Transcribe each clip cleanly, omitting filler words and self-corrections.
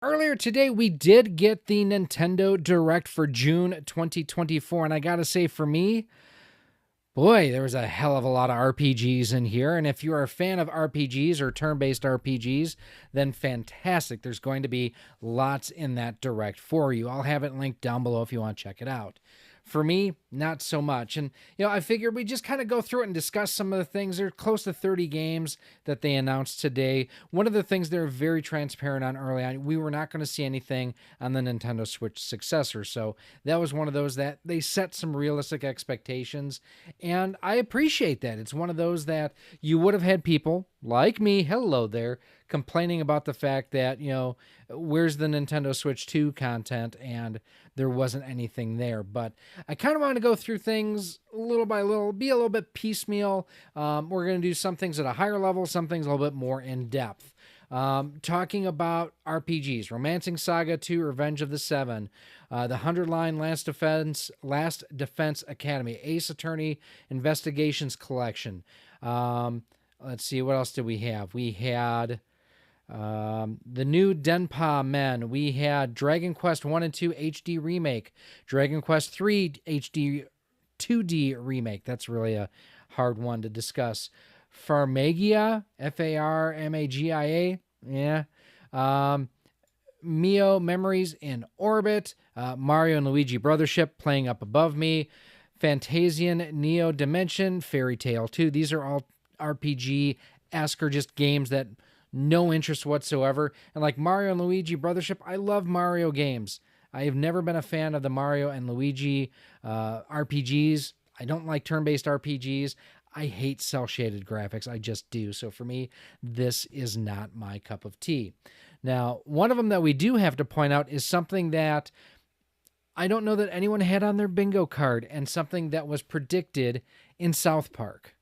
Earlier today, we did get the Nintendo Direct for June 2024, and I gotta say, for me, boy, there was a hell of a lot of RPGs in here. And if you're a fan of RPGs or turn based RPGs, then fantastic. There's going to be lots in that Direct for you. I'll have it linked down below if you want to check it out. For me, not so much. And, I figured we just kind of go through it and discuss some of the things. There are close to 30 games that they announced today. One of the things they're very transparent on early on, we were not going to see anything on the Nintendo Switch successor. So that was one of those that they set some realistic expectations. And I appreciate that. It's one of those that you would have had people like me, hello there, complaining about the fact that, where's the Nintendo Switch 2 content, and there wasn't anything there. But I kind of want to go through things little by little, be a little bit piecemeal. We're going to do some things at a higher level, some things a little bit more in depth. Talking about RPGs, Romancing Saga 2, Revenge of the Seven, the 100 Line Last Defense Academy, Ace Attorney Investigations Collection. Let's see, what else did we have? We had the new Denpa Men. We had Dragon Quest 1 and 2 HD Remake, Dragon Quest 3 HD 2D Remake. That's really a hard one to discuss. Farmagia, Farmagia. Yeah. Mio Memories in Orbit, Mario and Luigi Brothership playing up above me, Fantasian Neo Dimension, Fairy Tale 2. These are all RPG-esque or just games that no interest whatsoever. And like Mario and Luigi Brothership, I love Mario games. I have never been a fan of the Mario and Luigi RPGs. I don't like turn-based RPGs. I hate cel-shaded graphics. I just do. So for me, this is not my cup of tea. Now, one of them that we do have to point out is something that I don't know that anyone had on their bingo card, and something that was predicted in South Park.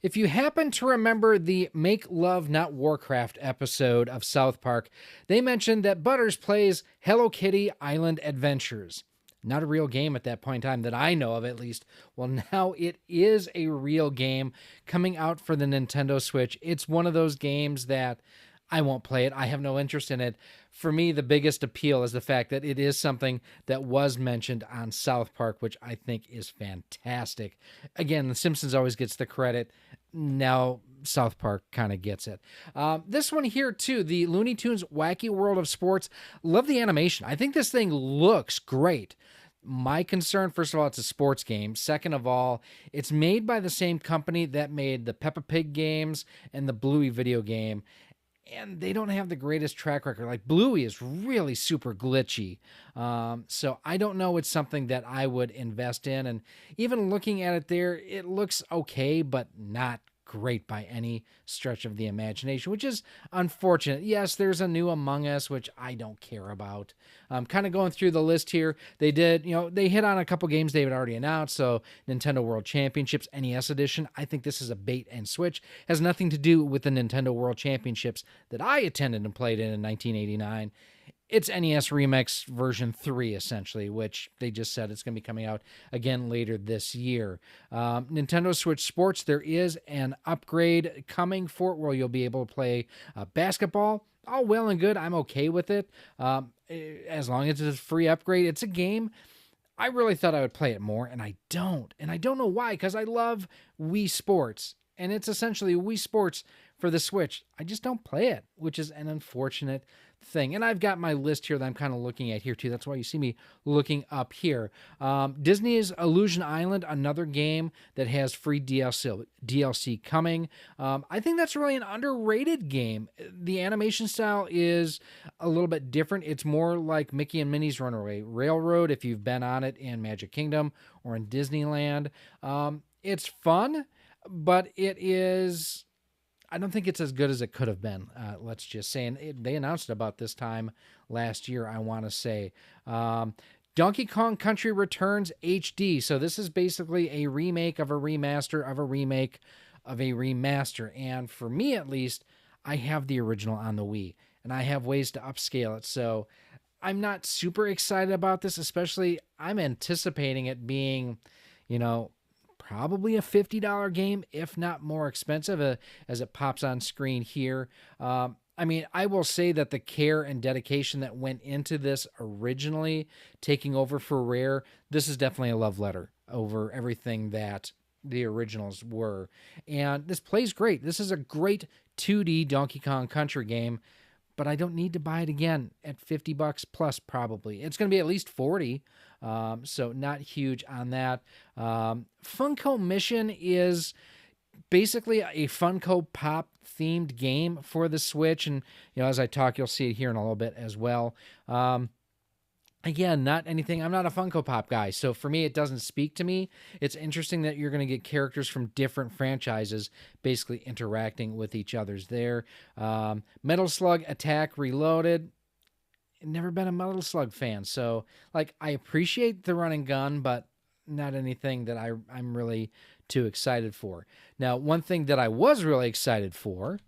If you happen to remember the Make Love Not Warcraft episode of South Park, they mentioned that Butters plays Hello Kitty Island Adventures. Not a real game at that point in time that I know of, at least. Well, now it is a real game coming out for the Nintendo Switch. It's one of those games that I won't play it. I have no interest in it. For me, the biggest appeal is the fact that it is something that was mentioned on South Park, which I think is fantastic. Again, The Simpsons always gets the credit. Now, South Park kind of gets it. This one here, too, the Looney Tunes Wacky World of Sports. Love the animation. I think this thing looks great. My concern, first of all, it's a sports game. Second of all, it's made by the same company that made the Peppa Pig games and the Bluey video game. And they don't have the greatest track record. Like Bluey is really super glitchy. So I don't know it's something that I would invest in. And even looking at it there, it looks okay, but not great by any stretch of the imagination, which is unfortunate. Yes, there's a new Among Us, which I don't care about. Kind of going through the list here. They did, they hit on a couple games they had already announced. So Nintendo World Championships NES Edition. I think this is a bait and switch. Has nothing to do with the Nintendo World Championships that I attended and played in 1989. It's NES Remix version 3, essentially, which they just said it's going to be coming out again later this year. Nintendo Switch Sports, there is an upgrade coming for it where you'll be able to play basketball. All well and good. I'm okay with it. As long as it's a free upgrade. It's a game. I really thought I would play it more, and I don't. And I don't know why, because I love Wii Sports. And it's essentially Wii Sports for the Switch. I just don't play it, which is an unfortunate thing. And I've got my list here that I'm kind of looking at here too. That's why you see me looking up here. Disney's Illusion Island, another game that has free DLC coming. I think that's really an underrated game. The animation style is a little bit different. It's more like Mickey and Minnie's Runaway Railroad, if you've been on it in Magic Kingdom or in Disneyland. It's fun, but it is... I don't think it's as good as it could have been, let's just say. And they announced it about this time last year, I want to say. Donkey Kong Country Returns HD. So this is basically a remake of a remaster of a remake of a remaster. And for me, at least, I have the original on the Wii. And I have ways to upscale it. So I'm not super excited about this, especially I'm anticipating it being, probably a $50 game, if not more expensive, as it pops on screen here. I mean, I will say that the care and dedication that went into this originally, taking over for Rare, this is definitely a love letter over everything that the originals were. And this plays great. This is a great 2D Donkey Kong Country game, but I don't need to buy it again at $50 plus, probably. It's going to be at least 40, so not huge on that. Funko Mission is basically a Funko Pop themed game for the Switch, and as I talk, you'll see it here in a little bit as well. Again, not anything. I'm not a Funko Pop guy, so for me, it doesn't speak to me. It's interesting that you're going to get characters from different franchises basically interacting with each other's there. Metal Slug Attack Reloaded. Never been a Metal Slug fan, so I appreciate the run and gun, but not anything that I'm really too excited for. Now, one thing that I was really excited for,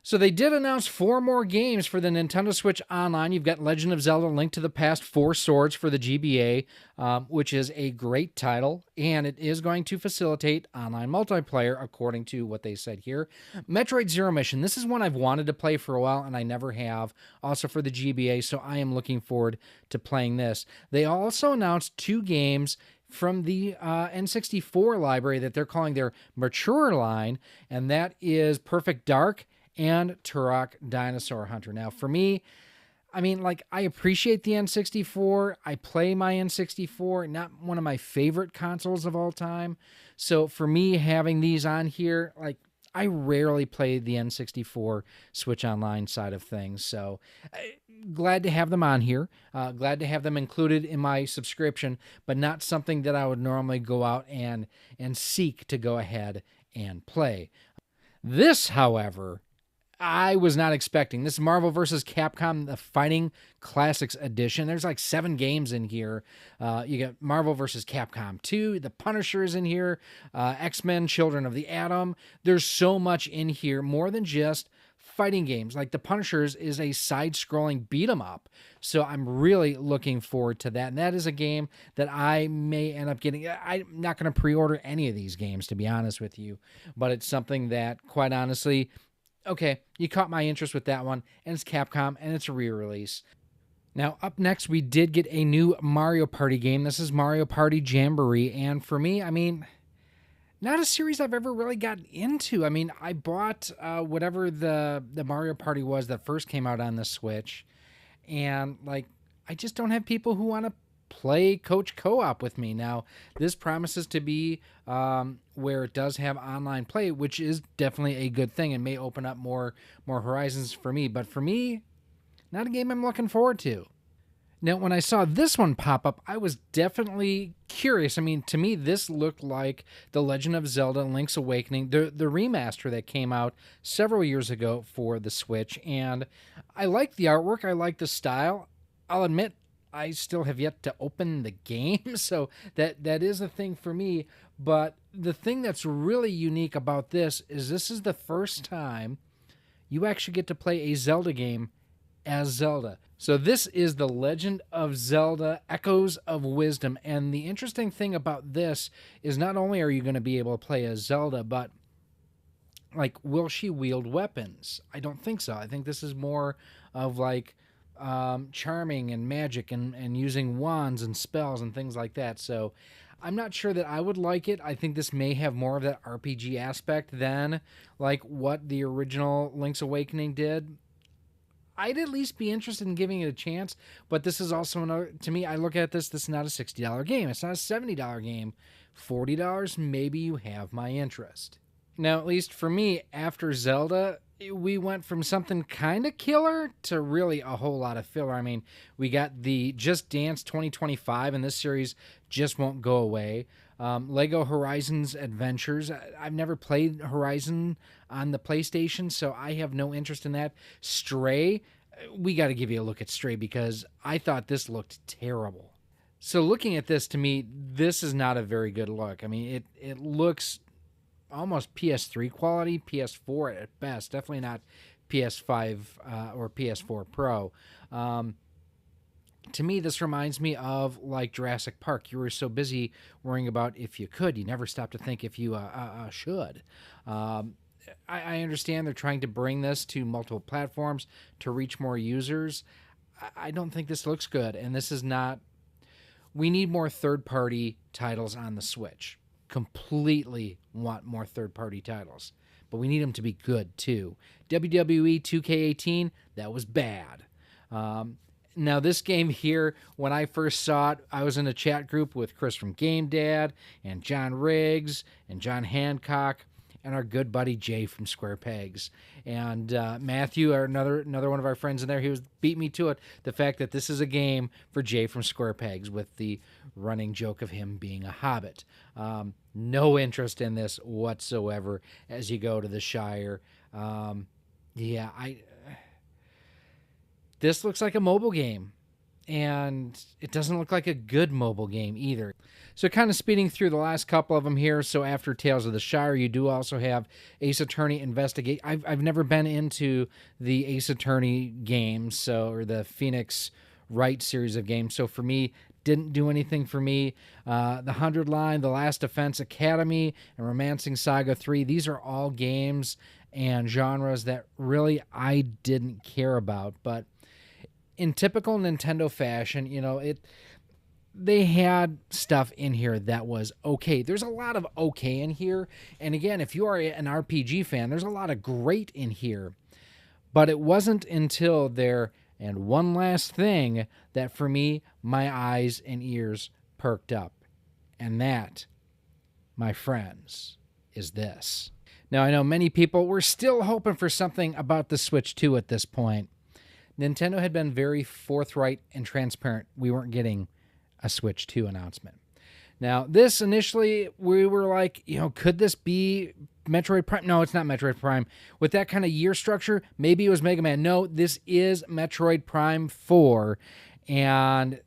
so they did announce 4 more games for the Nintendo Switch Online. You've got Legend of Zelda: Link to the Past 4 Swords for the GBA, which is a great title, and it is going to facilitate online multiplayer, according to what they said here. Metroid Zero Mission. This is one I've wanted to play for a while, and I never have, also for the GBA, so I am looking forward to playing this. They also announced 2 games from the N64 library that they're calling their mature line, and that is Perfect Dark and Turok Dinosaur Hunter. Now, for me, I mean, I appreciate the N64. I play my N64, not one of my favorite consoles of all time. So for me, having these on here, I rarely play the N64 Switch Online side of things. So glad to have them on here. Glad to have them included in my subscription, but not something that I would normally go out and seek to go ahead and play. This, however, I was not expecting. This is Marvel vs. Capcom, the Fighting Classics Edition. There's 7 games in here. You got Marvel vs. Capcom 2, The Punisher is in here, X-Men, Children of the Atom. There's so much in here, more than just fighting games. The Punishers is a side-scrolling beat-em-up. So I'm really looking forward to that. And that is a game that I may end up getting. I'm not going to pre-order any of these games, to be honest with you. But it's something that, quite honestly, okay, you caught my interest with that one, and it's Capcom, and it's a re-release. Now, up next, we did get a new Mario Party game. This is Mario Party Jamboree, and for me, I mean, not a series I've ever really gotten into. I mean, I bought whatever the Mario Party was that first came out on the Switch, and, I just don't have people who want to play coach co-op with me. Now, this promises to be where it does have online play, which is definitely a good thing and may open up more horizons for me. But for me, not a game I'm looking forward to. Now, when I saw this one pop up, I was definitely curious. I mean, to me, this looked like The Legend of Zelda: Link's Awakening, the remaster that came out several years ago for the Switch. And I like the artwork. I like the style. I'll admit, I still have yet to open the game, so that is a thing for me. But the thing that's really unique about this is the first time you actually get to play a Zelda game as Zelda. So this is The Legend of Zelda: Echoes of Wisdom, and the interesting thing about this is not only are you going to be able to play as Zelda, but will she wield weapons? I don't think so. I think this is more of charming and magic and using wands and spells and things like that. So I'm not sure that I would like it. I think this may have more of that RPG aspect than what the original Link's Awakening did. I'd at least be interested in giving it a chance, but this is also another, to me, I look at this is not a $60 game. It's not a $70 game. $40, maybe you have my interest. Now, at least for me, after Zelda, we went from something kind of killer to really a whole lot of filler. I mean, we got the Just Dance 2025, and this series just won't go away. Lego Horizons Adventures. I've never played Horizon on the PlayStation, so I have no interest in that. Stray. We got to give you a look at Stray because I thought this looked terrible. So looking at this, to me, this is not a very good look. I mean, it looks almost PS3 quality, PS4 at best, definitely not PS5 or PS4 Pro. To me, this reminds me of Jurassic Park. You were so busy worrying about if you could, you never stopped to think if you should. I understand they're trying to bring this to multiple platforms to reach more users. I don't think this looks good, and this is not. We need more third-party titles on the Switch. Completely want more third-party titles, but we need them to be good too. WWE 2K18, that was bad. Now, this game here, when I first saw it, I was in a chat group with Chris from Game Dad and John Riggs and John Hancock and our good buddy Jay from Square Pegs. And Matthew, another one of our friends in there, he was beat me to it. The fact that this is a game for Jay from Square Pegs, with the running joke of him being a hobbit. No interest in this whatsoever as you go to the Shire. This looks like a mobile game, and it doesn't look like a good mobile game either. So kind of speeding through the last couple of them here. So after Tales of the Shire, you do also have Ace Attorney Investigate. I've never been into the Ace Attorney games, or the Phoenix Wright series of games. So for me, didn't do anything for me. The 100 Line, The Last Defense Academy, and Romancing Saga 3, these are all games and genres that really I didn't care about. But in typical Nintendo fashion, they had stuff in here that was okay. There's a lot of okay in here. And again, if you are an RPG fan, there's a lot of great in here. But it wasn't until there, and one last thing, that for me, my eyes and ears perked up. And that, my friends, is this. Now, I know many people were still hoping for something about the Switch 2 at this point. Nintendo had been very forthright and transparent. We weren't getting a Switch 2 announcement. Now, this initially, we were like, could this be Metroid Prime? No, it's not Metroid Prime. With that kind of year structure, maybe it was Mega Man. No, this is Metroid Prime 4. And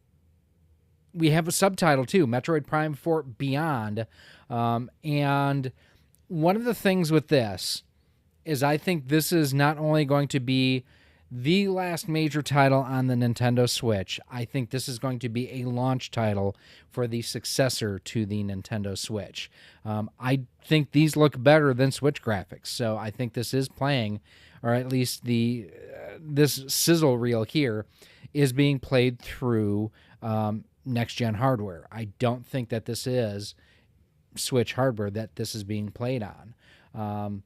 we have a subtitle too, Metroid Prime 4 Beyond. And one of the things with this is I think this is not only going to be the last major title on the Nintendo Switch. I think this is going to be a launch title for the successor to the Nintendo Switch. I think these look better than Switch graphics, so I think this is playing, or at least this sizzle reel here is being played through next-gen hardware. I don't think that this is Switch hardware that this is being played on.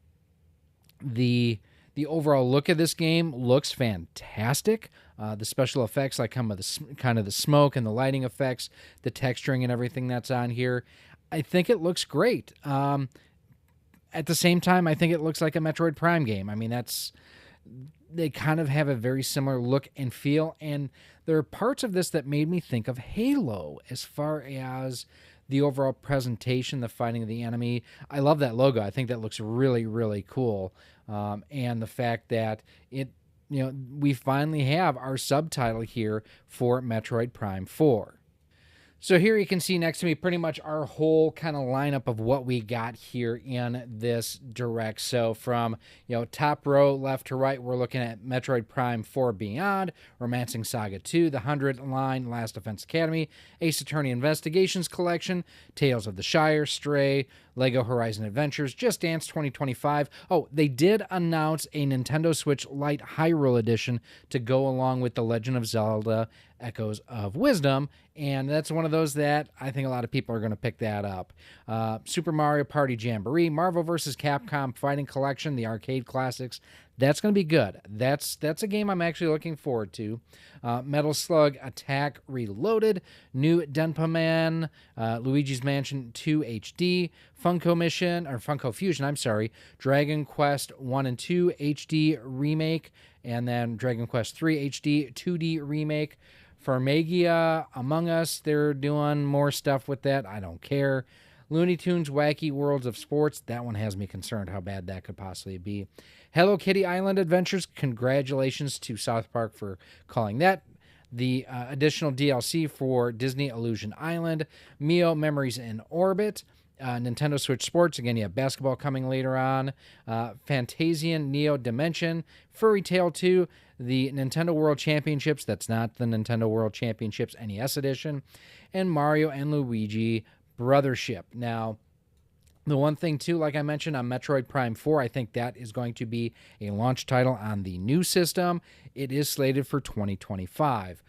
The overall look of this game looks fantastic. The special effects, like come with the smoke and the lighting effects, the texturing and everything that's on here, I think it looks great. At the same time, I think it looks like a Metroid Prime game. I mean, they kind of have a very similar look and feel, and there are parts of this that made me think of Halo as far as the overall presentation, the fighting of the enemy. I love that logo. I think that looks really, really cool. And the fact that we finally have our subtitle here for Metroid Prime 4. So here you can see next to me pretty much our whole kind of lineup of what we got here in this direct. So from top row left to right, we're looking at Metroid Prime 4 Beyond, Romancing Saga 2, The 100 Line, Last Defense Academy, Ace Attorney Investigations Collection, Tales of the Shire, Stray, Lego Horizon Adventures, Just Dance 2025. Oh, they did announce a Nintendo Switch Lite Hyrule Edition to go along with The Legend of Zelda Echoes of Wisdom, and that's one of those that I think a lot of people are going to pick that up. Super Mario Party Jamboree, Marvel vs. Capcom Fighting Collection, the arcade classics. That's going to be good. That's a game I'm actually looking forward to. Metal Slug Attack Reloaded, new Denpa Man, Luigi's Mansion 2 HD, Funko Fusion, Dragon Quest 1 and 2 HD Remake, and then Dragon Quest 3 HD 2D Remake. Farmagia, Among Us, they're doing more stuff with that. I don't care. Looney Tunes Wacky Worlds of Sports, that one has me concerned how bad that could possibly be. Hello Kitty Island Adventures, congratulations to South Park for calling that. The additional DLC for Disney Illusion Island, Mio Memories in Orbit, Nintendo Switch Sports, again, you have basketball coming later on, Fantasian Neo Dimension, Furry Tale 2, the Nintendo World Championships, that's not the Nintendo World Championships NES Edition, and Mario and Luigi Brothership. Now, The one thing, too, like I mentioned on Metroid Prime 4, I think that is going to be a launch title on the new system. It is slated for 2025.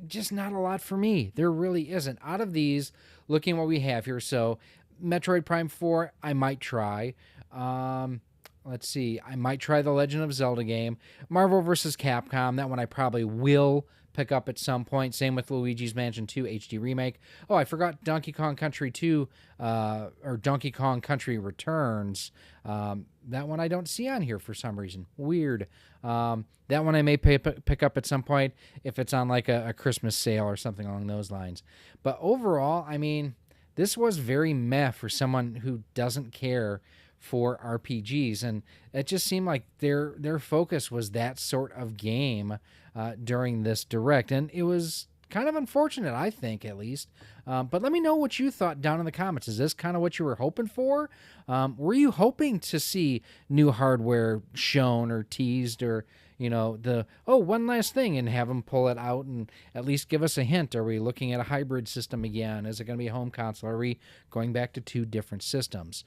Just not a lot for me. There really isn't. Out of these, looking what we have here, so Metroid Prime 4, I might try. Let's see. I might try the Legend of Zelda game. Marvel vs. Capcom, that one I probably will pick up at some point. Same with Luigi's Mansion 2 HD Remake. Oh, I forgot Donkey Kong Country 2, or Donkey Kong Country Returns. That one I don't see on here for some reason. Weird. That one I may pick up at some point if it's on like a Christmas sale or something along those lines. But overall, I mean, this was very meh for someone who doesn't care for RPGs, and it just seemed like their focus was that sort of game during this direct, and it was kind of unfortunate, I think, at least. But let me know what you thought down in the comments. Is this kind of what you were hoping for? Were you hoping to see new hardware shown or teased, or one last thing, and have them pull it out and at least give us a hint? Are we looking at a hybrid system again? Is it going to be a home console? Are we going back to two different systems?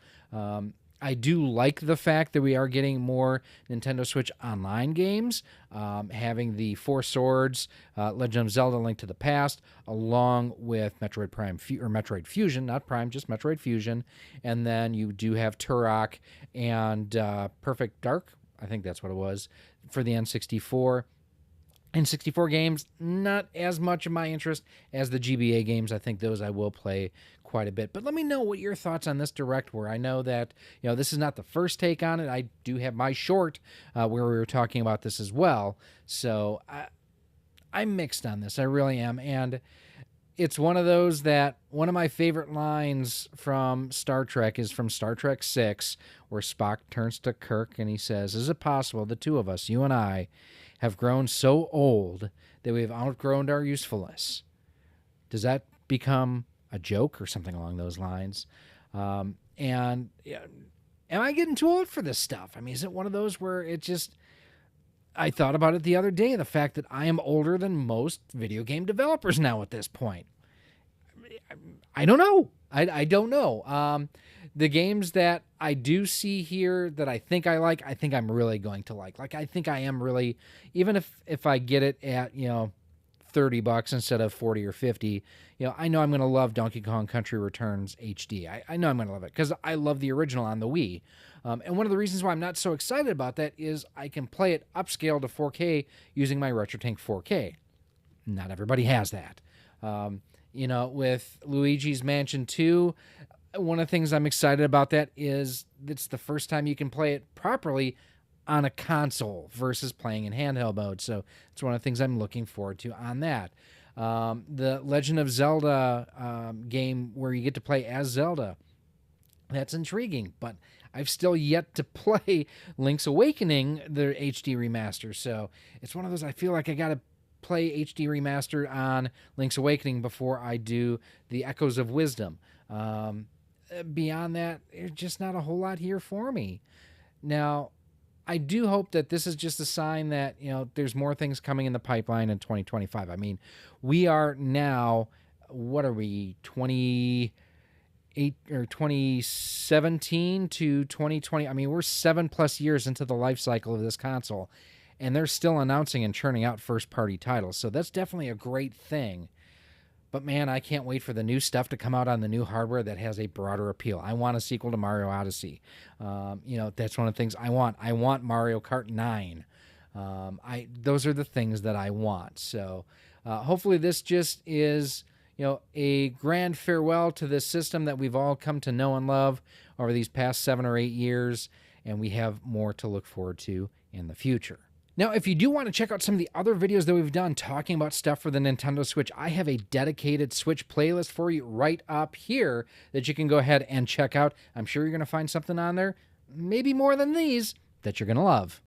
I do like the fact that we are getting more Nintendo Switch Online games, having the Four Swords, Legend of Zelda: Link to the Past, along with Metroid Prime or Metroid Fusion, not Prime, just Metroid Fusion, and then you do have Turok and Perfect Dark, I think that's what it was, for the N64. And 64 games, not as much of my interest as the GBA games. I think those I will play quite a bit. But let me know what your thoughts on this direct were. I know that this is not the first take on it. I do have my short where we were talking about this as well. So I'm mixed on this. I really am. And it's one of those that one of my favorite lines from Star Trek is from Star Trek 6, where Spock turns to Kirk and he says, "Is it possible the two of us, you and I, have grown so old that we have outgrown our usefulness?" Does that become a joke or something along those lines? And am I getting too old for this stuff? I mean, is it one of those where it just... I thought about it the other day, the fact that I am older than most video game developers now at this point. I don't know. I don't know. The games that I do see here that I think I think I'm really going to like. Like, I think I am really, even if I get it at, $30 instead of 40 or 50, I know I'm going to love Donkey Kong Country Returns HD. I know I'm going to love it because I love the original on the Wii. And one of the reasons why I'm not so excited about that is I can play it upscale to 4K using my RetroTink 4K. Not everybody has that. With Luigi's Mansion 2, one of the things I'm excited about that is it's the first time you can play it properly on a console versus playing in handheld mode. So it's one of the things I'm looking forward to on that. The Legend of Zelda game where you get to play as Zelda, that's intriguing, but I've still yet to play Link's Awakening, the HD remaster. So it's one of those, I feel like I got to play HD remaster on Link's Awakening before I do the Echoes of Wisdom. Beyond that, there's just not a whole lot here for me. Now, I do hope that this is just a sign that, there's more things coming in the pipeline in 2025. I mean, we are now, what are we, 2017 to 2020? I mean, we're 7+ years into the life cycle of this console, and they're still announcing and churning out first-party titles. So that's definitely a great thing. But man, I can't wait for the new stuff to come out on the new hardware that has a broader appeal. I want a sequel to Mario Odyssey. That's one of the things I want. I want Mario Kart 9. Those are the things that I want. So hopefully this just is, a grand farewell to this system that we've all come to know and love over these past 7 or 8 years, and we have more to look forward to in the future. Now, if you do want to check out some of the other videos that we've done talking about stuff for the Nintendo Switch, I have a dedicated Switch playlist for you right up here that you can go ahead and check out. I'm sure you're going to find something on there, maybe more than these, that you're going to love.